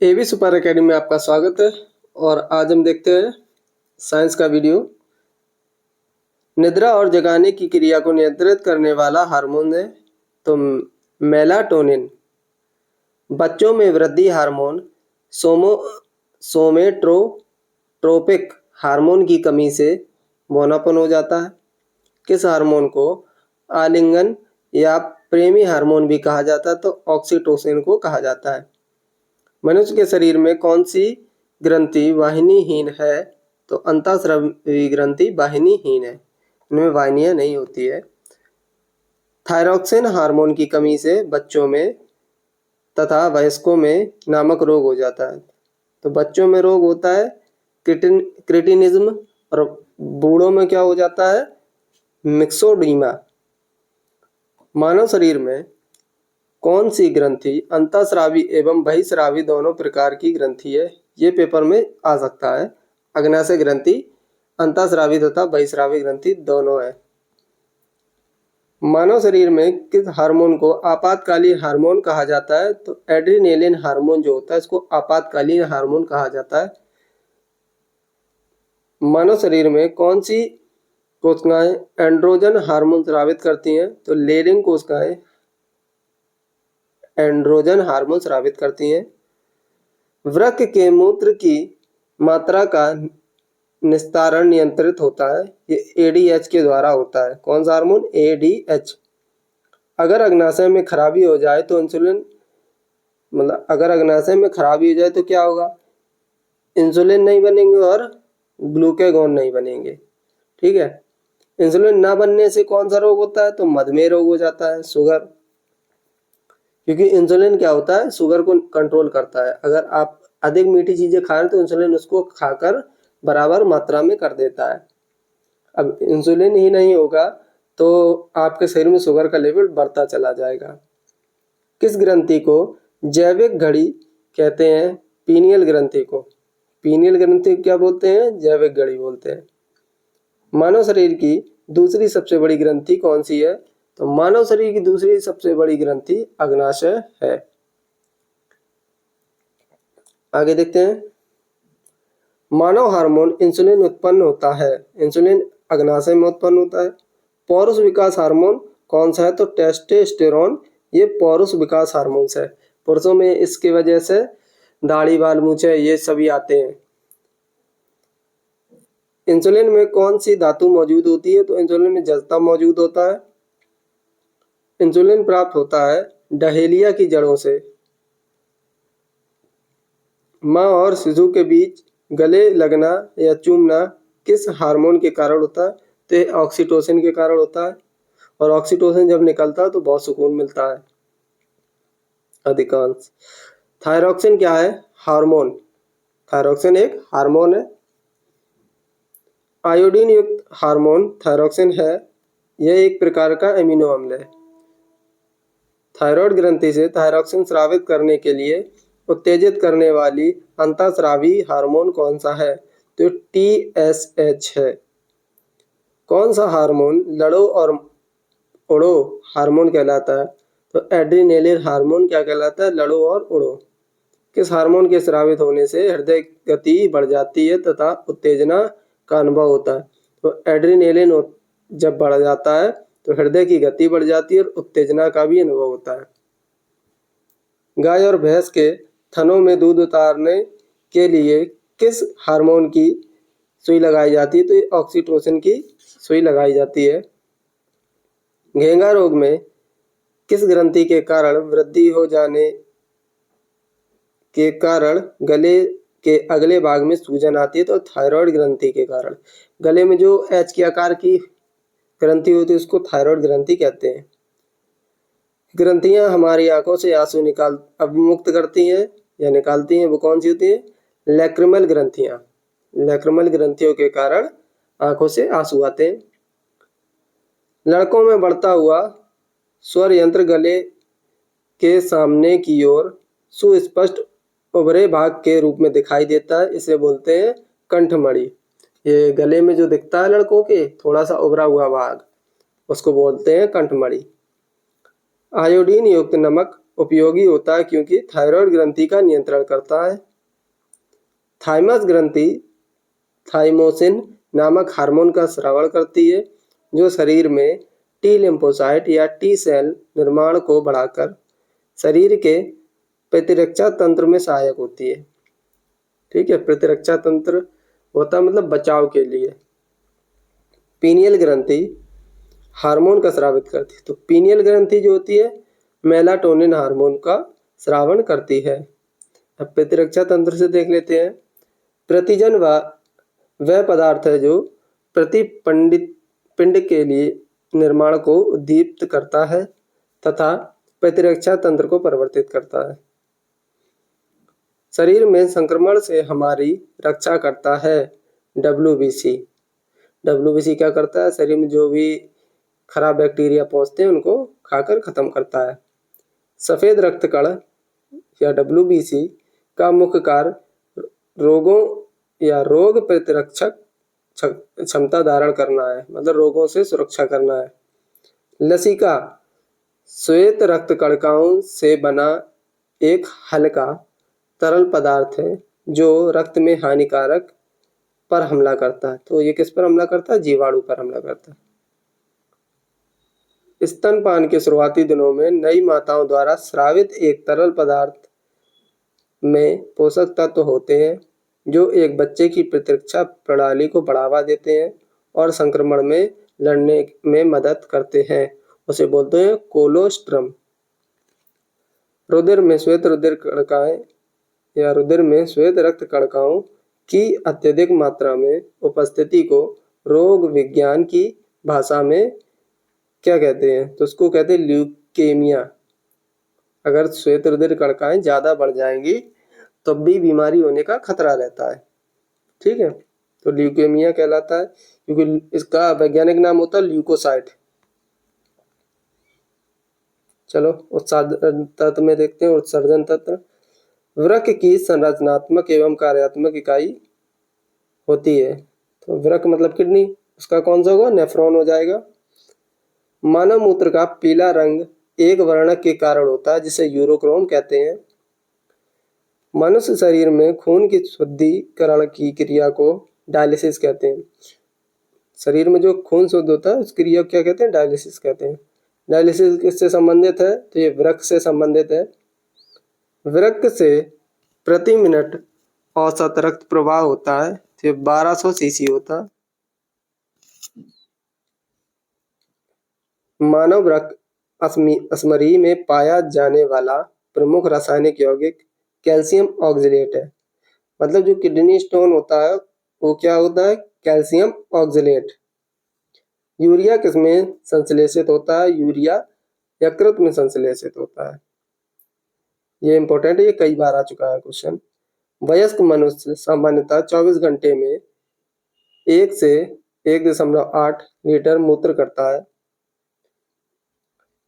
एवी super academy में आपका स्वागत है। और आज हम देखते हैं साइंस का वीडियो। निद्रा और जगाने की क्रिया को नियंत्रित करने वाला हार्मोन है तो मेलाटोनिन। बच्चों में वृद्धि हार्मोन सोमेट्रोपिक हार्मोन की कमी से बौनापन हो जाता है। किस हार्मोन को आलिंगन या प्रेमी हार्मोन भी कहा जाता है? तो ऑक्सीटोसिन को कहा जाता है। मनुष्य के शरीर में कौन सी ग्रंथि वाहिनीहीन है? तो अंतःस्रावी ग्रंथि वाहिनीहीन है, इनमें वाहिनियां नहीं होती है। थायरॉक्सिन हार्मोन की कमी से बच्चों में तथा वयस्कों में नामक रोग हो जाता है। तो बच्चों में रोग होता है क्रिटिनिज्म और बूढ़ों में क्या हो जाता है? मिक्सोडीमा। मानव शरीर में कौन सी ग्रंथि अंतःस्रावी एवं बहिस्रावी दोनों प्रकार की ग्रंथि है? ये पेपर में आ सकता है। अग्नाशय ग्रंथि अंतःस्रावी तथा बहिस्रावी ग्रंथि दोनों है। मानव शरीर में किस हार्मोन को आपातकालीन हार्मोन कहा जाता है? तो एड्रीनेलिन हार्मोन जो होता है इसको आपातकालीन हार्मोन कहा जाता है। मानव शरीर में कौन सी कोशिकाएं एंड्रोजन हार्मोन स्रावित करती हैं? तो लेरिंग कोशिकाएं एंड्रोजन हार्मोन स्रावित करती हैं। वृक्क के मूत्र की मात्रा का निस्तारण नियंत्रित होता है, ये एडीएच के द्वारा होता है। कौन सा हार्मोन? एडीएच। अगर अग्नाशय में खराबी हो जाए तो अगर अग्नाशय में खराबी हो जाए तो क्या होगा? इंसुलिन नहीं बनेंगे और ग्लूकेगॉन नहीं बनेंगे। ठीक है। इंसुलिन ना बनने से कौन सा रोग होता है? तो मधुमेह रोग हो जाता है, शुगर। क्योंकि इंसुलिन क्या होता है? शुगर को कंट्रोल करता है। अगर आप अधिक मीठी चीजें खा रहे हैं तो इंसुलिन उसको खाकर बराबर मात्रा में कर देता है। अब इंसुलिन ही नहीं होगा तो आपके शरीर में शुगर का लेवल बढ़ता चला जाएगा। किस ग्रंथि को जैविक घड़ी कहते हैं? पीनियल ग्रंथि को। पीनियल ग्रंथि क्या बोलते हैं? जैविक घड़ी बोलते हैं। मानव शरीर की दूसरी सबसे बड़ी ग्रंथि कौन सी है? तो मानव शरीर की दूसरी सबसे बड़ी ग्रंथि अग्नाशय है। आगे देखते हैं। मानव हार्मोन इंसुलिन उत्पन्न होता है, इंसुलिन अग्नाशय में उत्पन्न होता है। पौरुष विकास हार्मोन कौन सा है? तो टेस्टोस्टेरोन। ये पौरुष विकास हार्मोन है। पुरुषों में इसकी वजह से दाढ़ी बाल मूछें ये सभी आते हैं। इंसुलिन में कौन सी धातु मौजूद होती है? तो इंसुलिन में जस्ता मौजूद होता है। इंसुलिन प्राप्त होता है डहेलिया की जड़ों से। माँ और शिशु के बीच गले लगना या चूमना किस हार्मोन के कारण होता है? तो ये ऑक्सीटोसिन के कारण होता है। और ऑक्सीटोसिन जब निकलता है तो बहुत सुकून मिलता है अधिकांश। थायरॉक्सिन क्या है? हार्मोन। थायरॉक्सिन एक हार्मोन है। आयोडीन युक्त हार्मोन थायरॉक्सिन है। यह एक प्रकार का एमिनो अम्ल है। थायराइड ग्रंथि से थायरॉक्सिन स्रावित करने के लिए उत्तेजित करने वाली अंतःस्रावी हार्मोन कौन सा है? तो टीएसएच है। कौन सा हार्मोन लड़ो और उड़ो हार्मोन कहलाता है? तो एड्रीनेलिन हार्मोन क्या कहलाता है? लड़ो और उड़ो। किस हार्मोन के स्रावित होने से हृदय गति बढ़ जाती है तथा उत्तेजना का अनुभव होता है? तो एड्रीनेलिन जब बढ़ जाता है तो हृदय की गति बढ़ जाती है और उत्तेजना का भी अनुभव होता है। गाय और भैंस के थनों में दूध उतारने के लिए किस हार्मोन की सुई लगाई जाती है? तो ये ऑक्सीटोसिन की सुई लगाई जाती है। घेंगा रोग में किस ग्रंथि के कारण वृद्धि हो जाने के कारण गले के अगले भाग में सूजन आती है? तो थायराइड ग्रंथि के कारण। गले में जो एच के आकार की ग्रंथि होती है उसको थायराइड ग्रंथि कहते हैं। ग्रंथियां हमारी आंखों से आंसू अवमुक्त करती हैं या निकालती हैं, वो कौन सी होती है? लैक्रिमल ग्रंथियां। लैक्रिमल ग्रंथियों के कारण आंखों से आंसू आते हैं। लड़कों में बढ़ता हुआ स्वर यंत्र गले के सामने की ओर सुस्पष्ट उभरे भाग के रूप में दिखाई देता है, इसे बोलते हैं कंठमणि। ये गले में जो दिखता है लड़कों के थोड़ा सा उभरा हुआ भाग, उसको बोलते हैं कंठमणि। आयोडीन युक्त नमक उपयोगी होता है क्योंकि थायराइड ग्रंथि का नियंत्रण करता है। थाइमस ग्रंथि थाइमोसिन नामक हार्मोन का स्राव करती है जो शरीर में टी लिम्फोसाइट या टी सेल निर्माण को बढ़ाकर शरीर के प्रतिरक्षा तंत्र में सहायक होती है। ठीक है, प्रतिरक्षा तंत्र होता है मतलब बचाव के लिए। पीनियल ग्रंथि हार्मोन का स्रावित करती है। तो पीनियल ग्रंथि जो होती है मेलाटोनिन हार्मोन का स्रावण करती है। अब प्रतिरक्षा तंत्र से देख लेते हैं। प्रतिजन वह पदार्थ है जो प्रतिपंडित पिंड के लिए निर्माण को उद्दीप्त करता है तथा प्रतिरक्षा तंत्र को परिवर्तित करता है। शरीर में संक्रमण से हमारी रक्षा करता है WBC। WBC क्या करता है? शरीर में जो भी खराब बैक्टीरिया पहुंचते हैं उनको खाकर खत्म करता है। सफेद रक्त कण या WBC का मुख्य कार्य रोगों या रोग प्रतिरक्षक क्षमता धारण करना है, मतलब रोगों से सुरक्षा करना है। लसिका श्वेत रक्त कणिकाओं से बना एक हल्का तरल पदार्थ है जो रक्त में हानिकारक पर हमला करता है। तो ये किस पर हमला करता है? जीवाणु पर हमला करता है। स्तनपान के शुरुआती दिनों में नई माताओं द्वारा स्रावित एक तरल पदार्थ में पोषक तत्व होते हैं जो एक बच्चे की प्रतिरक्षा प्रणाली को बढ़ावा देते हैं और संक्रमण में लड़ने में मदद करते हैं। उसे बोलते हैं कोलोस्ट्रम। रुधिर में श्वेत रुधिर कणिकाएं या रुधिर में श्वेत रक्त कणिकाओं की अत्यधिक मात्रा में उपस्थिति को रोग विज्ञान की भाषा में क्या कहते हैं? तो उसको कहते हैं ल्यूकेमिया। अगर श्वेत रुधिर कणिकाएं ज्यादा बढ़ जाएंगी तो भी बीमारी होने का खतरा रहता है। ठीक है, तो ल्यूकेमिया कहलाता है क्योंकि इसका वैज्ञानिक नाम होता है ल्यूकोसाइट। चलो उत्सर्जन तत्व में देखते हैं। उत्सर्जन तत्व वृक्क की संरचनात्मक एवं कार्यात्मक इकाई होती है। तो वृक्क मतलब किडनी, उसका कौन सा होगा? नेफ्रॉन हो जाएगा। मानव मूत्र का पीला रंग एक वर्णक के कारण होता है जिसे यूरोक्रोम कहते हैं। मनुष्य शरीर में खून की शुद्धिकरण की क्रिया को डायलिसिस कहते हैं। शरीर में जो खून शुद्ध होता है उस क्रिया को क्या कहते हैं? डायलिसिस कहते हैं। डायलिसिस किससे संबंधित है? तो ये वृक्क से संबंधित है। वृक्क से प्रति मिनट औसत रक्त प्रवाह होता है तो 1200 सीसी होता है। मानव वृक्क अश्मरी में पाया जाने वाला प्रमुख रासायनिक यौगिक कैल्शियम ऑक्जेलेट है। मतलब जो किडनी स्टोन होता है वो क्या होता है? Calcium oxalate. यूरिया किसमें संश्लेषित होता है? यूरिया यकृत में संश्लेषित होता है। ये इंपॉर्टेंट है, ये कई बार आ चुका है क्वेश्चन। वयस्क मनुष्य सामान्यतः 24 घंटे में 1 से 1.8 लीटर मूत्र करता है।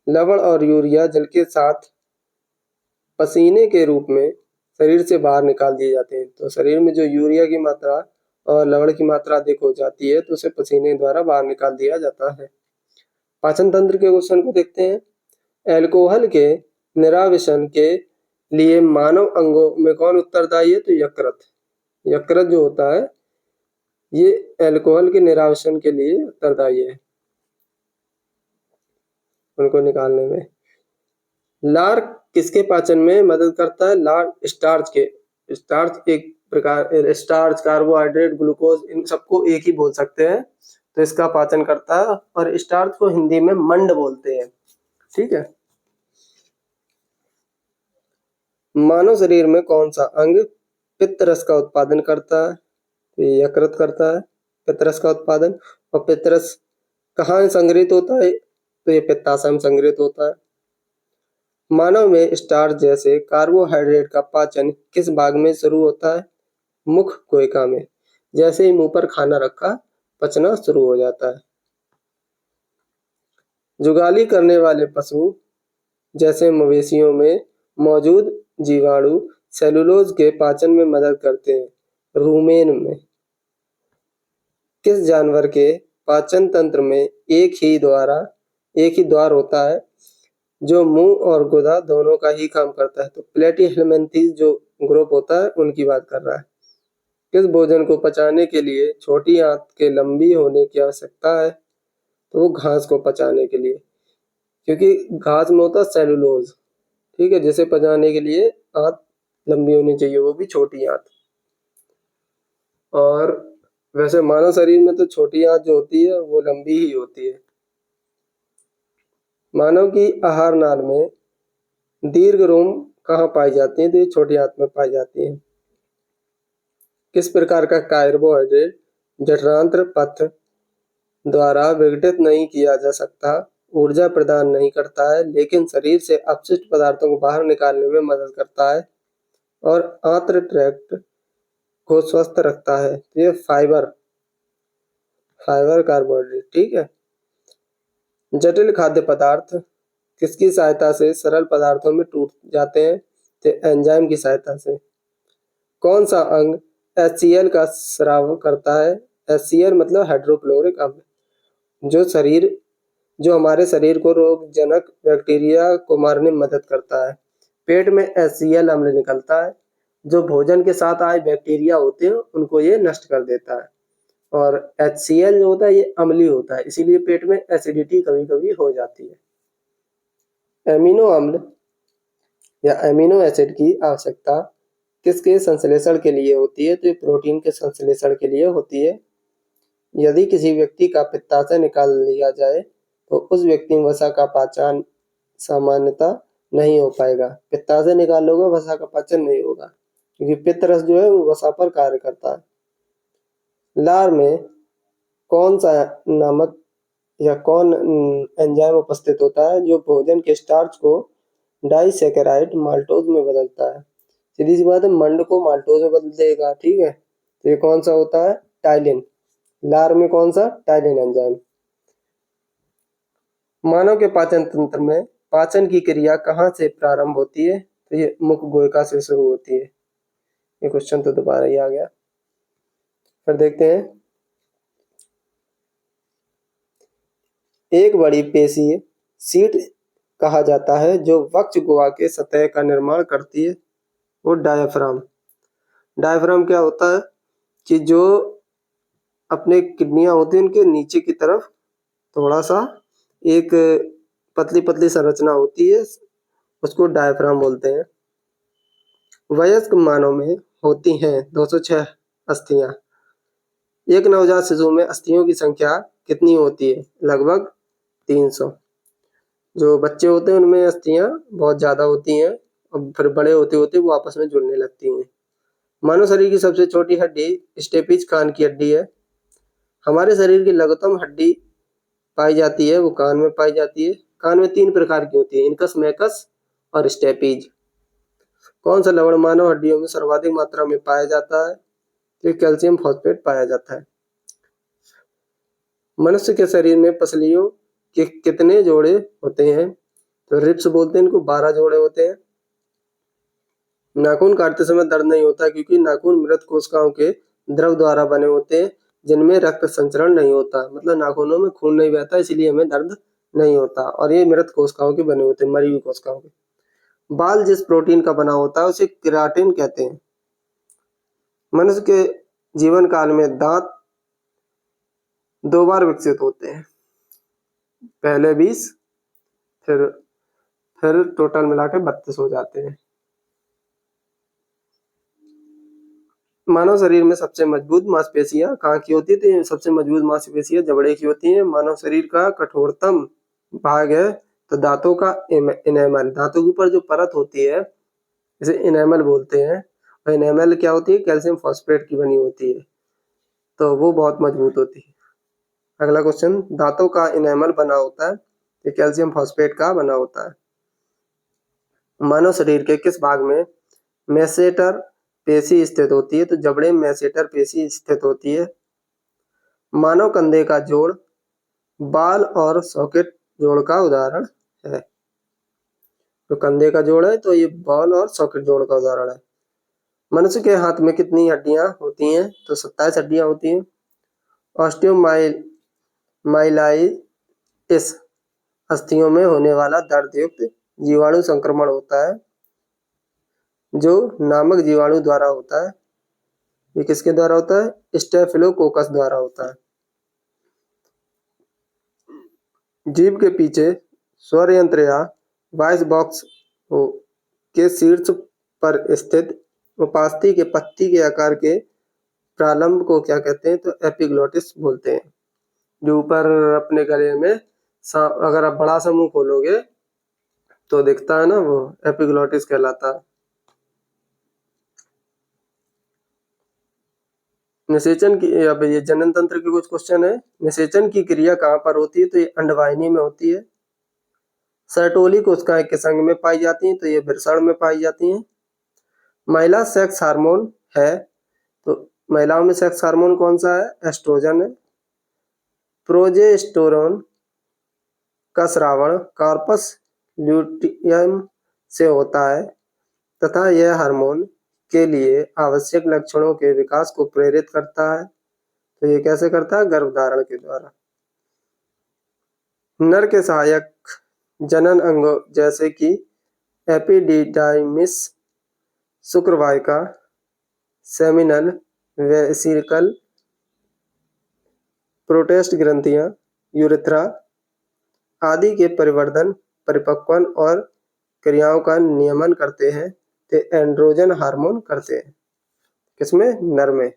लवण और यूरिया जल के साथ पसीने के रूप में शरीर से बाहर निकाल दिए जाते हैं। तो शरीर में जो यूरिया की मात्रा और लवण की मात्रा अधिक हो जाती है तो उसे पसीने द्वारा बाहर निकाल दिया जाता है। पाचन तंत्र के क्वेश्चन को देखते हैं। अल्कोहल के निरावरण के लिए मानव अंगों में कौन उत्तरदायी है? तो यकृत। यकृत जो होता है ये अल्कोहल के निरावरण के लिए उत्तरदायी है, उनको निकालने में। लार किसके पाचन में मदद करता है? लार स्टार्च के। स्टार्च एक प्रकार स्टार्च, कार्बोहाइड्रेट, ग्लूकोज इन सबको एक ही बोल सकते हैं, तो इसका पाचन करता है। और स्टार्च को हिंदी में मंड बोलते हैं। ठीक है। मानव शरीर में कौन सा अंग पित्त रस का उत्पादन करता है? तो ये यकृत करता है पित्त रस का उत्पादन। और पित्त रस कहाँ संग्रहित होता है? तो ये पित्ताशय में संग्रहित होता है। मानव में स्टार्च जैसे कार्बोहाइड्रेट का पाचन किस भाग में शुरू होता है? मुख कोशिका में। जैसे ही मुंह पर खाना रखा पचना शुरू हो जाता है। जुगाली करने वाले पशु जैसे मवेशियों में मौजूद जीवाणु सेलुलोज के पाचन में मदद करते हैं। रूमेन में किस जानवर के पाचन तंत्र में एक ही द्वार होता है जो मुंह और गुदा दोनों का ही काम करता है। तो प्लेटिहेल्मिन्थेस जो ग्रुप होता है उनकी बात कर रहा है। किस भोजन को पचाने के लिए छोटी आंत के लंबी होने की आवश्यकता है? तो वो घास को पचाने के लिए, क्योंकि घास में होता है सेलुलोज, ठीक है, जिसे पचाने के लिए आंत लंबी होनी चाहिए, वो भी छोटी आंत। और वैसे मानव शरीर में तो छोटी आंत जो होती है वो लंबी ही होती है। मानव की आहार नाल में दीर्घ रोम कहाँ पाई जाती है? तो ये छोटी आंत में पाई जाती है। किस प्रकार का कार्बोहाइड्रेट जठरांत्र पथ द्वारा विघटित नहीं किया जा सकता, ऊर्जा प्रदान नहीं करता है, लेकिन शरीर से अपशिष्ट पदार्थों को बाहर निकालने में मदद करता है और आंत्र ट्रैक्ट को स्वस्थ रखता है? तो ये फाइबर कार्बोहाइड्रेट, ठीक है। जटिल खाद्य पदार्थ किसकी सहायता से सरल पदार्थों में टूट जाते हैं? तो एंजाइम की सहायता से। कौन सा अंग HCl का स्राव करता है? HCl मतलब हाइड्रोक्लोरिक अम्ल, जो हमारे शरीर को रोगजनक बैक्टीरिया को मारने में मदद करता है। पेट में HCl अम्ल निकलता है, जो भोजन के साथ आए बैक्टीरिया होते हैं उनको ये नष्ट कर देता है। और HCl जो होता है ये अम्लीय होता है, इसीलिए पेट में एसिडिटी कभी कभी हो जाती है। एमिनो अम्ल या एमिनो एसिड की आवश्यकता किसके संश्लेषण के लिए होती है? तो ये प्रोटीन के संश्लेषण के लिए होती है। यदि किसी व्यक्ति का पित्ताशय निकाल लिया जाए तो उस व्यक्ति में वसा का पाचन सामान्यतः नहीं हो पाएगा। पित्ताशय निकाल लोगे वसा का पाचन नहीं होगा, क्योंकि पित्त रस जो है वो वसा पर कार्य करता है। लार में कौन सा नमक या कौन एंजाइम उपस्थित होता है जो भोजन के स्टार्च को डाइसैकेराइड माल्टोज में बदलता है? सीधी सी बात है, मंड को माल्टोज में बदल देगा, ठीक है। तो ये कौन सा होता है? टाइलिन। लार में कौन सा? Ptyalin enzyme. मानव के पाचन तंत्र में पाचन की क्रिया कहाँ से प्रारंभ होती है? तो ये मुख गोयका से शुरू होती है। ये क्वेश्चन तो दोबारा ही आ गया, फिर देखते हैं। एक बड़ी पेशी सीट कहा जाता है जो वक्ष गुहा के सतह का निर्माण करती है, वो डायाफ्राम। डायाफ्राम क्या होता है कि जो अपने किडनियां होती हैं उनके नीचे की तरफ थोड़ा सा एक पतली पतली संरचना होती है, उसको डायाफ्राम बोलते हैं। वयस्क मानव में होती हैं 206 अस्थियां। एक नवजात शिशु में अस्थियों की संख्या कितनी होती है? लगभग 300। जो बच्चे होते हैं उनमें अस्थियां बहुत ज्यादा होती हैं और फिर बड़े होते होते वो आपस में जुड़ने लगती हैं। मानव शरीर की सबसे छोटी हड्डी स्टेपिज कान की हड्डी है। हमारे शरीर की लघुतम हड्डी पाई जाती है वो कान में पाई जाती है। कान में 3 प्रकार की होती है, इनकस, मैकस और स्टेपीज। कौन सा लवण मानव हड्डियों में सर्वाधिक मात्रा में पाया जाता है? तो कैल्शियम फॉस्फेट पाया जाता है। मनुष्य के शरीर में पसलियों के कितने जोड़े होते हैं? तो रिब्स बोलते हैं इनको, 12 जोड़े होते हैं। नाखून काटते समय दर्द नहीं होता क्योंकि नाखून मृत कोशिकाओं के द्रव द्वारा बने होते हैं जिनमें रक्त संचरण नहीं होता, मतलब नाखूनों में खून नहीं बहता, इसलिए हमें दर्द नहीं होता। और ये मृत कोशिकाओं के बने होते हैं, मरी हुई कोशिकाओं के। बाल जिस प्रोटीन का बना होता है उसे केराटिन कहते हैं। मनुष्य के जीवन काल में दांत 2 बार विकसित होते हैं, पहले 20, फिर टोटल मिला के 32 हो जाते हैं। मानव शरीर में सबसे मजबूत मांसपेशियां कहाँ की होती है? तो सबसे मजबूत मांसपेशियां जबड़े की होती हैं। मानव शरीर का कठोरतम भाग है तो दांतों का इनेमल, दांतों के ऊपर जो परत होती है इसे इनेमल बोलते हैं। और इनेमल क्या होती है? कैल्शियम फॉस्फेट की बनी होती है, तो वो बहुत मजबूत होती है। अगला क्वेश्चन, दांतों का इनेमल बना होता है तो कैल्शियम फॉस्फेट का बना होता है। मानव शरीर के किस भाग में मैसेटर पेशी स्थित होती है? तो जबड़े में मैसेटर पेशी स्थित होती है। मानव कंधे का जोड़ बाल और सॉकेट जोड़ का उदाहरण है। तो कंधे का जोड़ है तो ये बाल और सॉकेट जोड़ का उदाहरण है। मनुष्य के हाथ में कितनी हड्डियां होती हैं? तो 27 हड्डियां होती हैं। ऑस्टियोमाइलाइटिस अस्थियों में होने वाला दर्द युक्त जीवाणु संक्रमण होता है, जो नामक जीवाणु द्वारा होता है। ये किसके द्वारा होता है? स्टेफिलोकोकस द्वारा होता है। जीभ के पीछे स्वर यंत्र या वॉइस बॉक्स के शीर्ष पर स्थित उपास्थि के पत्ती के आकार के प्रारंभ को क्या कहते हैं? तो एपिग्लोटिस बोलते हैं। जो ऊपर अपने गले में अगर आप बड़ा सा मुंह खोलोगे तो दिखता है ना, वो एपिग्लोटिस कहलाता है। निषेचन की, अब ये जनन तंत्र के कुछ क्वेश्चन है। निषेचन की क्रिया कहाँ पर होती है? तो ये अंडवाहिनी में होती है। सर्टोली कोशिकाएं किस अंग में पाई जाती हैं? तो ये वृषण में पाई जाती हैं। महिला सेक्स हार्मोन है, तो महिलाओं में सेक्स हार्मोन कौन सा है? एस्ट्रोजन है। प्रोजेस्टेरोन का स्रावण कार्पस ल्यूटियम से होता है तथा यह हार्मोन के लिए आवश्यक लक्षणों के विकास को प्रेरित करता है। तो ये कैसे करता है? गर्भधारण के द्वारा। नर के सहायक जनन अंगों जैसे कि एपिडिडाइमिस, शुक्रवाहिका, सेमिनल वेसिकल, प्रोस्टेट ग्रंथियां, यूरेथ्रा आदि के परिवर्धन, परिपक्वन और क्रियाओं का नियमन करते हैं। तो एंड्रोजन हार्मोन करते हैं। किसमें? नर में।